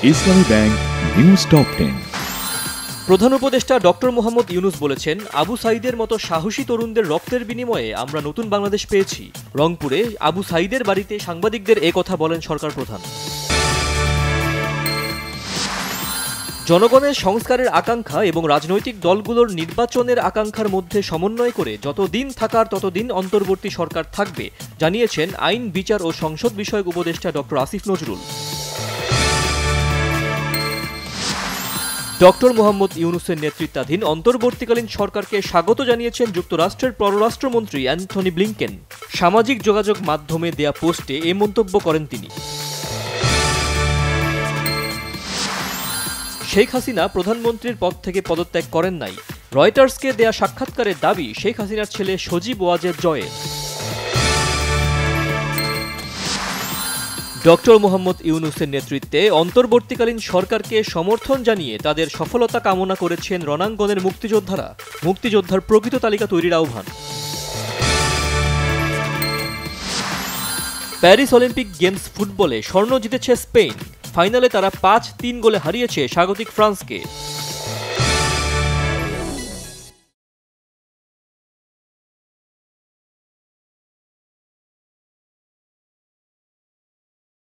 ইসলামী bank news top 10। প্রধান উপদেষ্টা doctor Mohammad Yunus বলেছেন, আবু সাঈদের মতো সাহসী তরুণদের রক্তের বিনিময়ে আমরা নতুন বাংলাদেশ পেয়েছি। রংপুরে আবু সাঈদের বাড়িতে সাংবাদিকদের এ কথা বলেন সরকার প্রধান। জনগণের সংস্কারের আকাঙ্ক্ষা এবং রাজনৈতিক দলগুলোর নির্বাচনের আকাঙ্ক্ষার মধ্যে সমন্বয় করে যতদিন থাকার ততদিন অন্তর্বর্তী সরকার থাকবে জানিয়েছেন আইন, বিচার ও সংসদ বিষয়ক উপদেষ্টা ডক্টর আসিফ নজরুল। ডক্টর মোহাম্মদ ইউনূসের নেতৃত্বাধীন অন্তর্বর্তীকালীন সরকারকে স্বাগত জানিয়েছেন যুক্তরাষ্ট্রের পররাষ্ট্রমন্ত্রী অ্যান্থনি ব্লিংকেন। সামাজিক যোগাযোগ মাধ্যমে দেয়া পোস্টে এ মন্তব্য করেন তিনি। শেখ হাসিনা প্রধানমন্ত্রীর পদ থেকে পদত্যাগ করেন নাই। রয়টার্সকে দেয়া সাক্ষাৎকারের দাবি শেখ হাসিনার ছেলে সজীব ওয়াজেদ জয়ের। ডক্টর মোহাম্মদ ইউনূসের নেতৃত্বে অন্তর্বর্তীকালীন সরকারকে সমর্থন জানিয়ে তাদের সফলতা কামনা করেছেন রণাঙ্গনের মুক্তিযোদ্ধারা। মুক্তিযোদ্ধার প্রকৃত তালিকা তৈরির আহ্বান। প্যারিস অলিম্পিক গেমস ফুটবলে স্বর্ণ জিতেছে স্পেন। ফাইনালে তারা 5-3 গোলে হারিয়েছে স্বাগতিক ফ্রান্সকে।